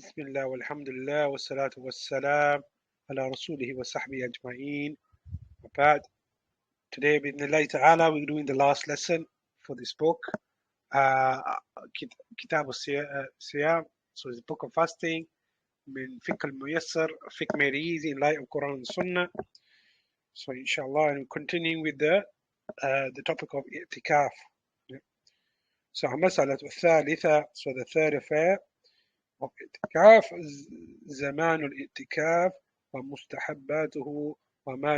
بسم الله والحمد لله والصلاة والسلام على رسوله وصحبه أجمعين. But today, بإذن ta'ala, we're doing the last lesson for this book, Kitaab Siyaam. So it's a book of fasting, من فقه الميسر, fiqh made easy in light of Quran and Sunnah. So inshallah, and continuing with the topic of i'tikaf. So المسألة الثالثة, so the third affair of اعتكاف زمان الاعتكاف ومستحباته وما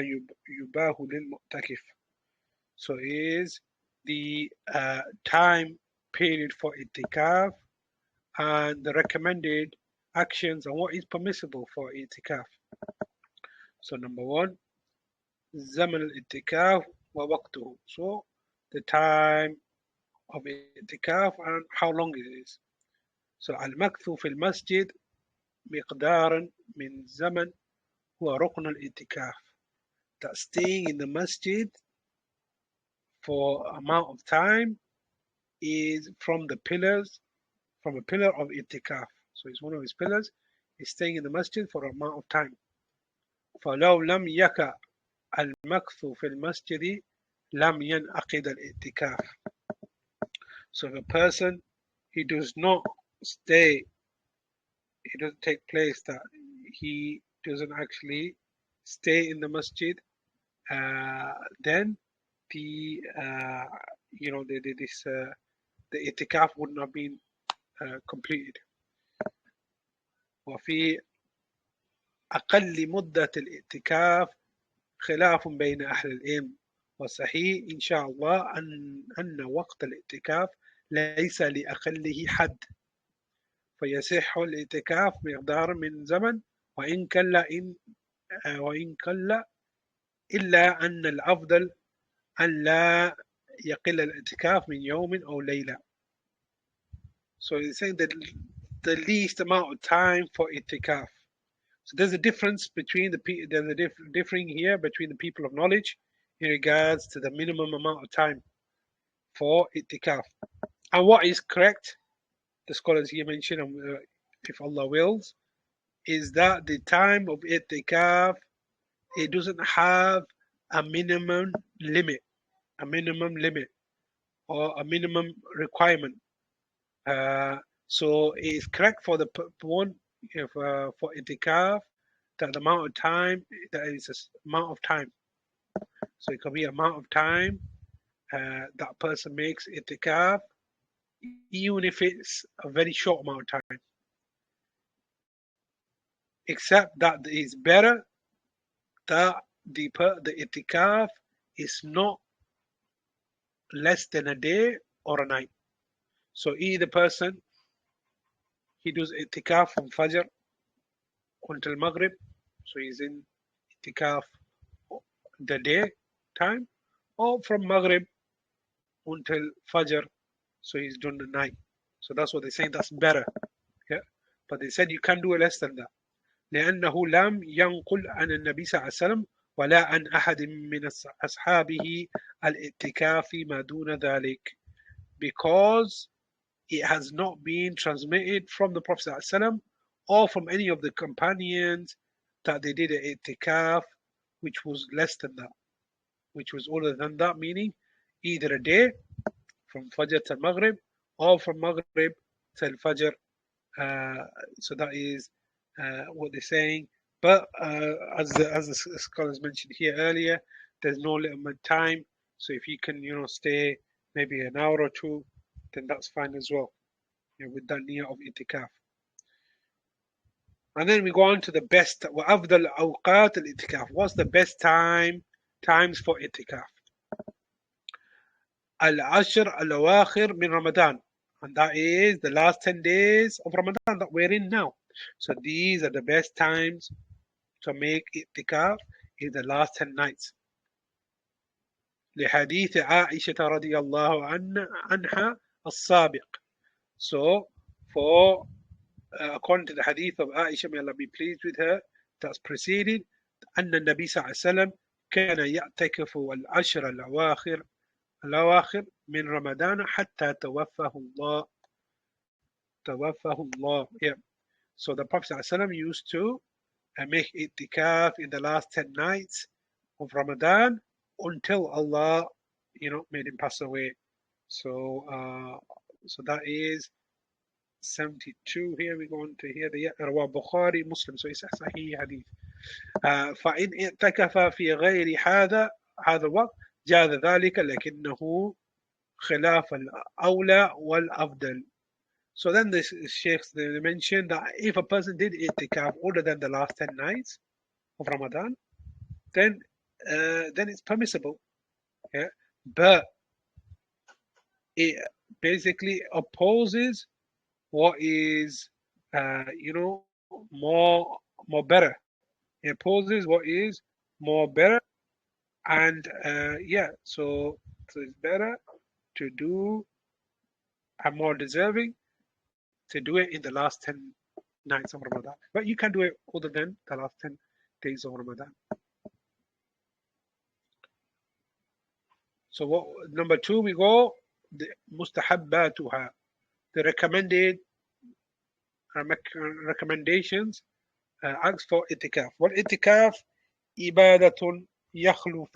يباه للمعتكف. So is the time period for itikaf and the recommended actions and what is permissible for itikaf. So number one, زمن الاعتكاف ووقته. So the time of itikaf and how long it is. So المكث في المسجد مقدارا من زمن هو ركن الاعتكاف. That staying in the masjid for amount of time is from a pillar of i'tikaf. So it's one of his pillars, is staying in the masjid for amount of time. فلو لم يقع المكث في المسجد لم ينعقد الاعتكاف. So if a person, he does not stay, it doesn't take place that he doesn't actually stay in the masjid, then the the itikaf would not have been completed. وفي أقل مدة الاعتكاف خلاف بين أهل العلم وصحيح إن شاء الله أن وقت الاعتكاف ليس لأقله حد فيصح الاعتكاف مقدار من زمن وإن قل إلا أن الأفضل أن لا يقل الاعتكاف من يوم أو ليلة. So he's saying that the least amount of time for itikaf. So there's a difference between differing here between the people of knowledge in regards to the minimum amount of time for itikaf. And what is correct, the scholars here mention, if Allah wills, is that the time of itikaf, it doesn't have a minimum limit or a minimum requirement. So it is correct for the one for itikaf that the amount of time, that is a amount of time. So it can be amount of time that person makes itikaf, even if it's a very short amount of time. Except that it is better that the itikaf is not less than a day or a night. So either person, he does itikaf from Fajr until Maghrib, so he's in itikaf the day time, or from Maghrib until Fajr, so he's done the night. So that's what they're saying, that's better. Yeah? But they said you can't do it less than that. لأنه لم ينقل عن النبي صلى الله عليه وسلم ولا عن أحد من أصحابه الاعتكاف ما دون ذلك, because it has not been transmitted from the Prophet صلى الله عليه وسلم or from any of the companions that they did an i'tikaf which was less than that, which was older than that, meaning either a day from Fajr to Maghrib or from Maghrib till Fajr. So that is what they're saying. But as the scholars mentioned here earlier, there's no limit time. So if you can, stay maybe an hour or two, then that's fine as well, with that niyyah of itikaf. And then we go on to the best. وأفضل أوقات الإعتكاف. What's the best times for itikaf? العشر الأواخر من Ramadan, and that is the last 10 days of Ramadan that we're in now. So these are the best times to make itikaf, in the last 10 nights. لحديث عائشة رضي الله عنها السابق. So for according to the hadith of Aisha, may Allah be pleased with her, that's preceded, أن النبي صلى الله عليه وسلم كان يعتكف العشر الأواخر من رمضان حتى توفاه الله. Yeah. So the Prophet ﷺ used to make itikaf in the last 10 nights of Ramadan until Allah, made him pass away. So, so that is 72. Here we go on to here. The رواه Bukhari, Muslim. So it's a Sahih hadith. فإن اعتكف في غير هذا الوقت جاز ذلك لكنه خلاف الأولى والأفضل. So then the sheikhs they mentioned that if a person did itikaf older than the last 10 nights of Ramadan, then it's permissible. Yeah, but it basically opposes what is more better. It opposes what is more better, and so it's better to do and more deserving to do it in the last 10 nights of Ramadan. But you can do it other than the last 10 days of Ramadan. So what number 2 we go the mustahabbatuha, the recommended recommendations acts for itikaf. والإتكاف إبادة يخلو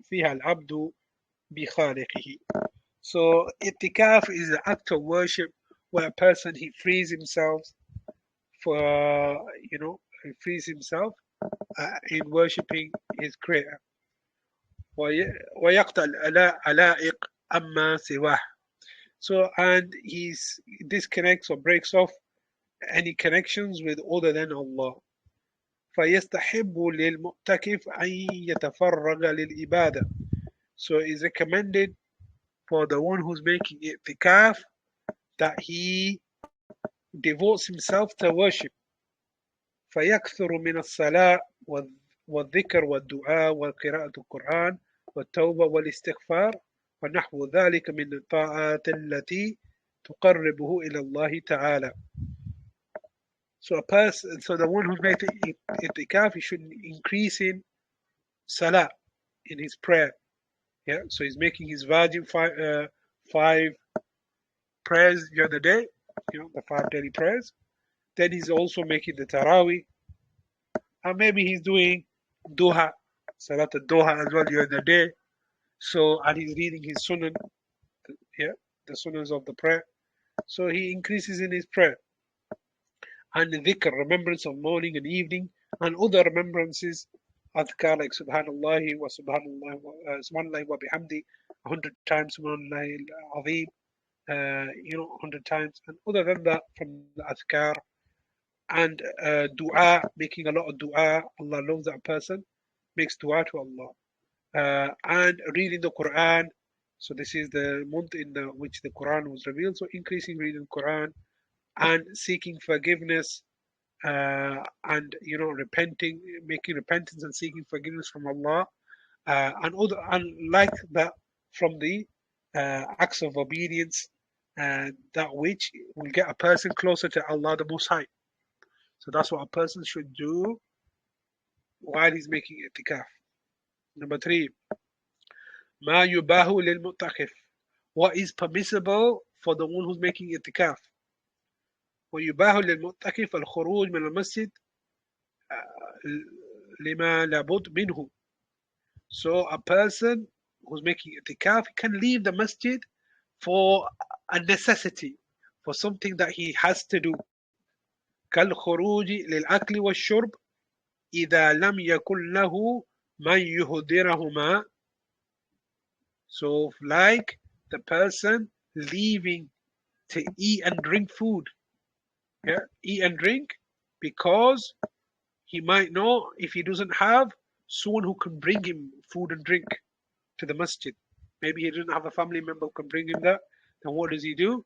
فيها العبد بخالقه. So itikaf is an act of worship where a person he frees himself for he frees himself in worshipping his creator. ويقطع العلائق أما سواه. So and he disconnects or breaks off any connections with other than Allah. فيستحب للمعتكف أن يتفرغ للعبادة. So it's recommended for the one who's making i'tikaf that he devotes himself to worship. فيكثر من الصلاة والذكر والدعاء وقراءة القرآن والتوبة والاستغفار ونحو ذلك من الطاعات التي تقربه إلى الله تعالى. So the one who's making i'tikaf, he should increase in salah, in his prayer. Yeah, so he's making his wajib five prayers during the day, the 5 daily prayers. Then he's also making the tarawih, and maybe he's doing duha, salat al-duha as well during the day. So and he's reading his sunan, the sunans of the prayer. So he increases in his prayer. And the dhikr, remembrance of morning and evening, and other remembrances, adhkar like subhanallah wa subhanallah wa bihamdi, 100 times subhanallah al-azim, 100 times, and other than that from the adhkar, and dua, making a lot of dua. Allah loves that person, makes dua to Allah, and reading the Quran. So this is the month in which the Quran was revealed, so increasing reading the Quran, and seeking forgiveness, and repenting, making repentance and seeking forgiveness from Allah, and like that from the acts of obedience, that which will get a person closer to Allah the Most High. So that's what a person should do while he's making i'tikaf. Number 3, ما يباه للمعتكف, what is permissible for the one who's making i'tikaf. ويباه للمعتكف الخروج من المسجد لما لابد منه. So a person who's making i'tikaf can leave the masjid for a necessity, for something that he has to do. كالخروج للأكل والشرب إذا لم يكن له من يهدرهما. So like the person leaving to eat and drink food, eat and drink, because he might know if he doesn't have someone who can bring him food and drink to the masjid. Maybe he doesn't have a family member who can bring him that. Then what does he do?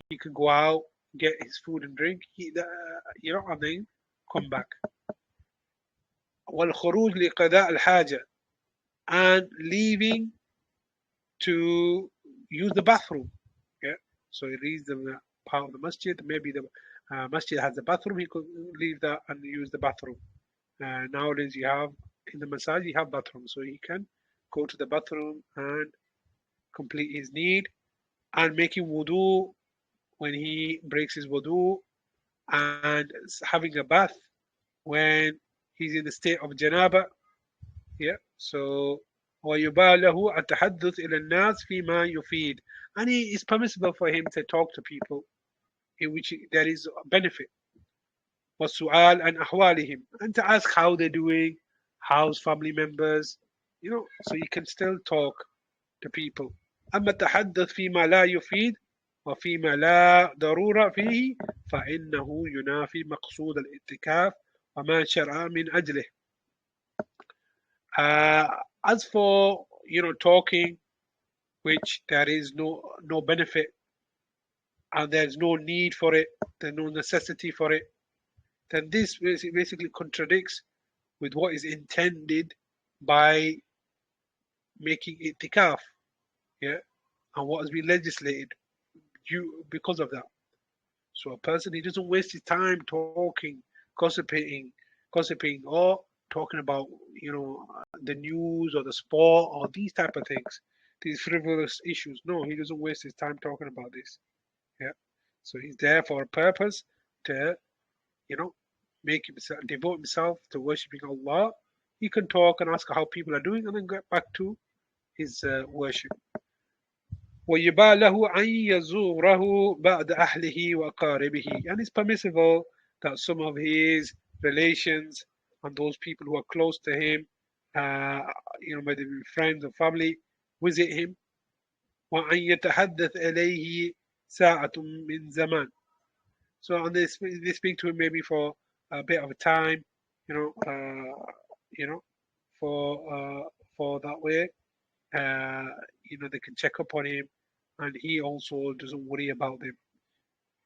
He can go out, get his food and drink, and then come back. والخروج لقضاء الحاجة, and leaving to use the bathroom. Yeah, so he leaves the part of the masjid. Maybe the masjid has a bathroom. He could leave that and use the bathroom. Nowadays, you have in the masjid you have bathroom, so he can go to the bathroom and complete his need, and making wudu when he breaks his wudu, and having a bath when he's in the state of janaba. Yeah. So ويباح له التحدث إلى الناس فيما يفيد, and it's permissible for him to talk to people in which there is a benefit. والسؤال عن أحوالهم, and to ask how they're doing, how's family members, so you can still talk to people. أما التحدث فيما لا يفيد وفيما لا ضرورة فيه فإنه ينافي مقصود الاعتكاف وما شرع من أجله. As for talking, which there is no benefit and there's no need for it, there's no necessity for it, then this basically contradicts with what is intended by making itikaf, yeah, and what has been legislated because of that. So a person, he doesn't waste his time talking, gossiping, or talking about the news or the sport or these type of things, these frivolous issues. No, he doesn't waste his time talking about this. Yeah. So he's there for a purpose to make himself devote himself to worshiping Allah. He can talk and ask how people are doing and then get back to his worship. ويباح له أن يزوره بعد أهله وأقاربه, and it's permissible that some of his relations and those people who are close to him, whether be friends or family, visit him. وأن يتحدث إليه ساعة من زمان. So and they speak to him maybe for a bit of a time, for that way, they can check up on him, and he also doesn't worry about them.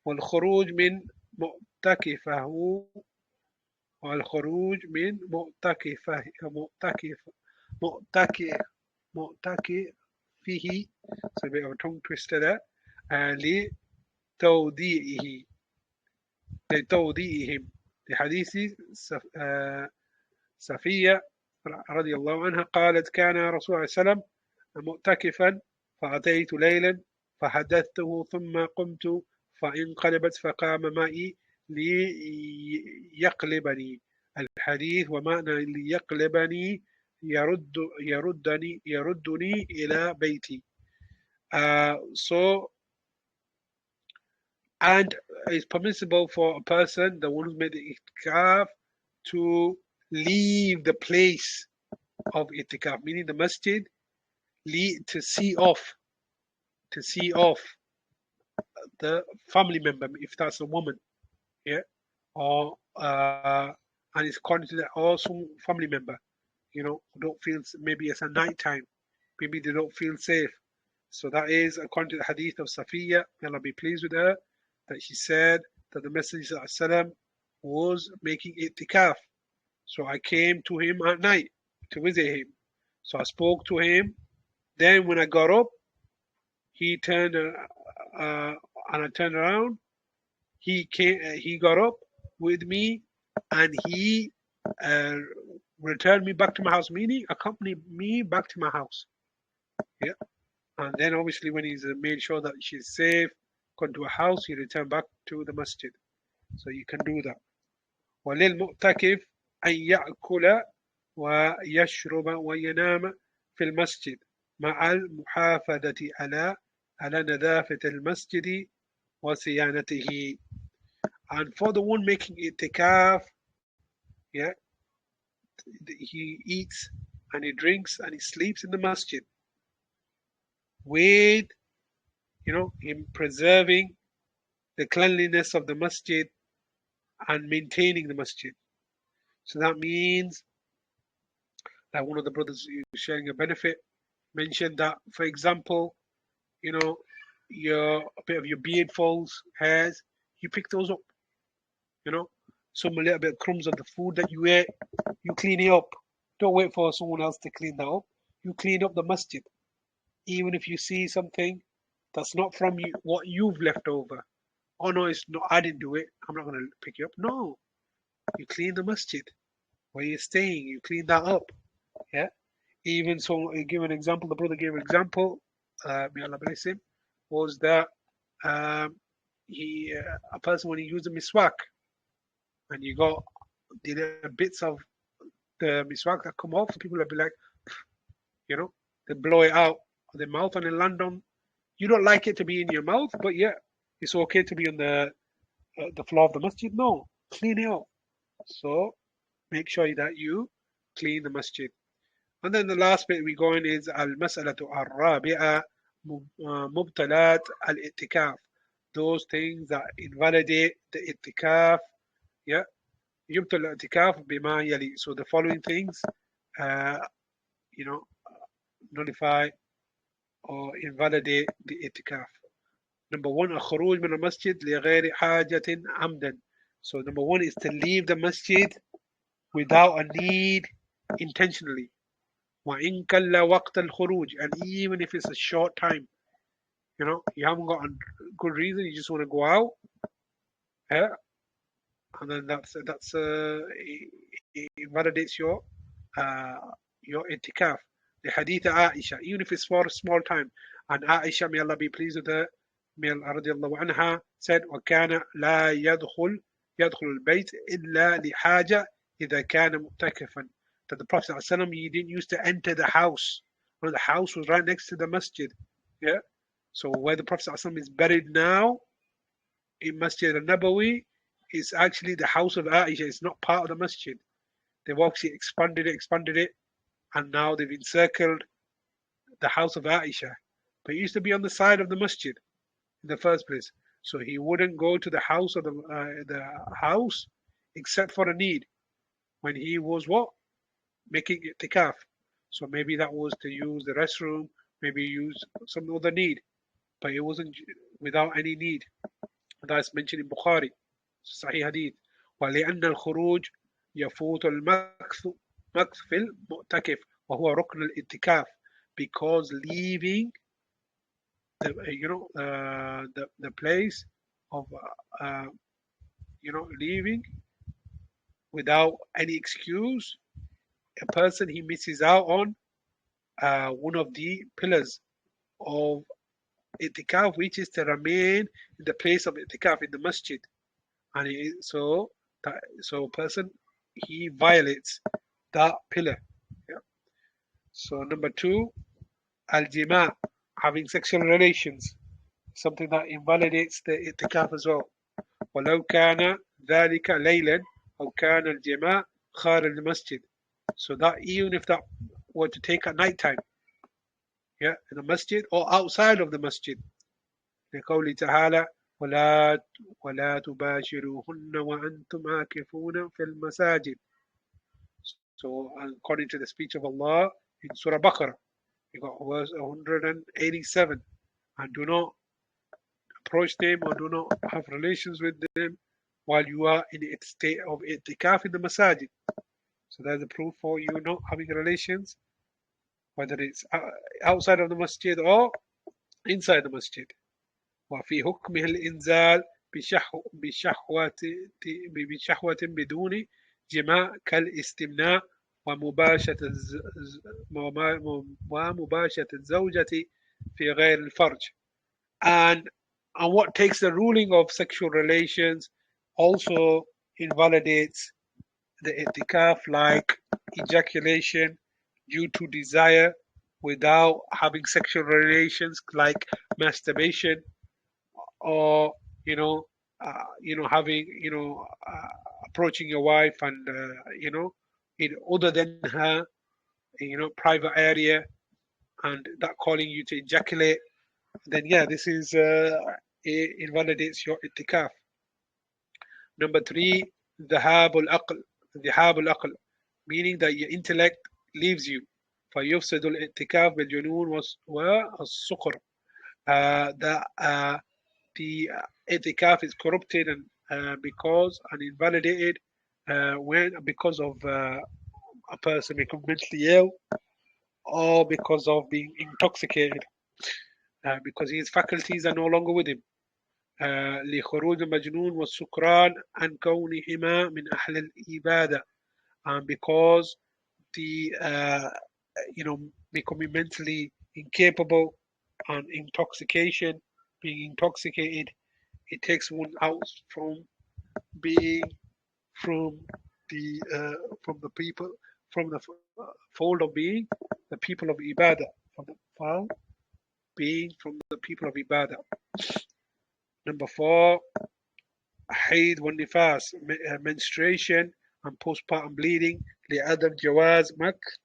والخروج من معتكفه والخروج من معتكفه, so a bit of a tongue twister there, لتوديعهم لحديث صفية رضي الله عنها قالت كان رسول الله صلى الله عليه وسلم معتكفا فأتيت ليلا فحدثته ثم قمت فانقلبت فقام معي ليقلبني. الحديث ومعنى ليقلبني يردني إلى بيتي. So, and it's permissible for a person, the one who's made the itikaf, to leave the place of itikaf, meaning the masjid, to see off the family member, if that's a woman, yeah, or and it's according to that, or some family member, who don't feel, maybe it's a night time, maybe they don't feel safe. So that is according to the hadith of Safiya, may Allah be pleased with her, that she said that the Messenger ﷺ was making itikaf. So I came to him at night to visit him. So I spoke to him. Then when I got up, he turned and I turned around. He got up with me, and he returned me back to my house, meaning accompanied me back to my house. Yeah. And then obviously when he's made sure that she's safe, gone to a house, he returned back to the masjid. So you can do that. وللمعتكف أن يأكل ويشرب وينام في المسجد مع المحافظة على نظافة المسجد وصيانته. And for the one making itikaf, yeah, he eats and he drinks and he sleeps in the masjid with, him preserving the cleanliness of the masjid and maintaining the masjid. So that means that one of the brothers sharing a benefit mentioned that, for example, a bit of your beard falls, hairs, you pick those up. Some little bit of crumbs of the food that you ate, you clean it up. Don't wait for someone else to clean that up. You clean up the masjid. Even if you see something that's not from you, what you've left over. Oh no, it's not. I didn't do it. I'm not going to pick you up. No, you clean the masjid where you're staying. You clean that up. Yeah. Even so, I give an example. The brother gave an example. May Allah bless him. Was that a person when he used a miswak, and you got the little bits of the miswak that come off, people will be like, you know, they blow it out of their mouth and they land on. You don't like it to be in your mouth, but yeah, it's okay to be on the floor of the masjid. No, clean it up. So make sure that you clean the masjid. And then the last bit we go in is al-mas'alatu al-rabi'a mubtalat al-i'tikaf. Those things that invalidate the i'tikaf. Yeah. يبطل الاعتكاف بما يلي. So the following things, uh, you know, nullify or invalidate the i'tikaf. Number one, الخروج من المسجد لغير حاجة عمدا. So number one is to leave the masjid without a need intentionally. وإن كل وقت الخروج, and even if it's a short time, you haven't got a good reason, you just want to go out, yeah, and then that's it validates uh, your itikaf. The hadith Aisha, even if it's for a small time, and Aisha, may Allah be pleased with her, may Allah radiallahu anha, said, وكان لا يدخل البيت إلا لحاجة إذا كان مؤتكفا. That the Prophet ﷺ, he didn't used to enter the house. Well, the house was right next to the masjid. Yeah. So where the Prophet ﷺ is buried now, in Masjid al-Nabawi, is actually the house of Aisha. It's not part of the masjid. They've actually expanded it, and now they've encircled the house of Aisha. But it used to be on the side of the masjid in the first place. So he wouldn't go to the house of the house except for a need. When he was what? Making itikaf. So maybe that was to use the restroom, maybe use some other need. But it wasn't without any need. That's mentioned in Bukhari, Sahih Hadith. ولأن الخروج يفوت المكث في المعتكف وهو ركن الاعتكاف, because leaving the place of leaving without any excuse, a person, he misses out on one of the pillars of itikaf, which is to remain in the place of itikaf in the masjid. And so a person, he violates that pillar. Yeah. So number two, al-jima', having sexual relations, something that invalidates the itikaf as well. ولو كان ذلك ليلا أو كان الجماع خارج المسجد. So that even if that were to take at night time, yeah, in the masjid or outside of the masjid. لقوله تعالى ولا تباشروهن وأنتم عاكفون في المساجد. So according to the speech of Allah in Surah Baqarah, you got verse 187, and do not approach them or do not have relations with them while you are in a state of itikaf in the masajid. So there's a proof for you not having relations, whether it's outside of the masjid or inside the masjid. وفي حكمه الإنزال بشهوة بدون جماع كالاستمناء ومباشرة الزوجة في غير الفرج. And what takes the ruling of sexual relations also invalidates the itikaf, like ejaculation due to desire without having sexual relations, like masturbation, or having approaching your wife and in other than her private area, and that calling you to ejaculate, then yeah, this is it invalidates your itikaf. Number three, ذهاب العقل, meaning that your intellect leaves you. فيفسد الاعتكاف بالجنون والسكر. That the itikaf is corrupted and because and invalidated because of a person become mentally ill, or because of being intoxicated, because his faculties are no longer with him. لخروج المجنون والسكران عن كونهما من أهل الإبادة, and because the becoming mentally incapable and being intoxicated, it takes one out from being from the people, from the fold of being the people of ibadah, from the fold being from the people of ibadah. Number 4, حيض والنفاس, menstruation and postpartum bleeding, لعدم جواز مكث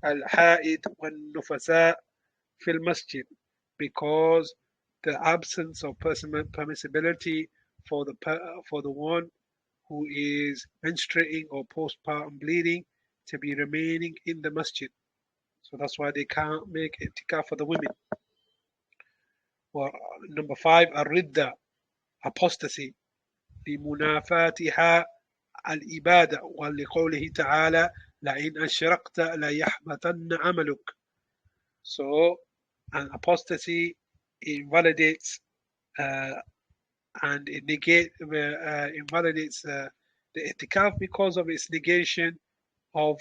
الحائض والنفساء في المسجد, because the absence of permissibility for the one who is menstruating or postpartum bleeding to be remaining in the masjid. So that's why they can't make itikaf for the women. Or number 5, الردة, apostasy, لمنافاتها الإبادة, ولقوله تعالى لئن أشركت ليحبطن عملك. So an apostasy invalidates and it invalidates the itikaf because of its negation of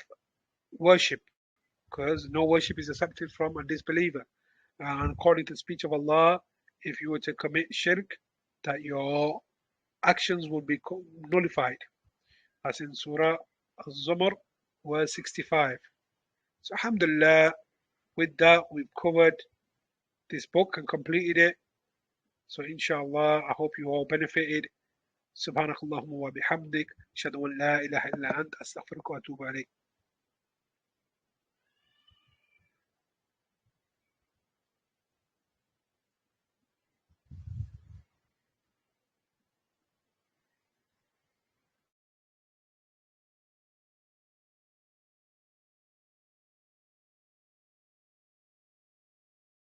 worship, because no worship is accepted from a disbeliever. And according to the speech of Allah, if you were to commit shirk, that your actions would be nullified, as in Surah Al-Zumar, verse 65. So alhamdulillah, with that we've covered this book and completed it. So inshallah, I hope you all benefited. سبحانك اللهم وبحمدك أشهد أن لا إله إلا أنت أستغفرك وأتوب إليك.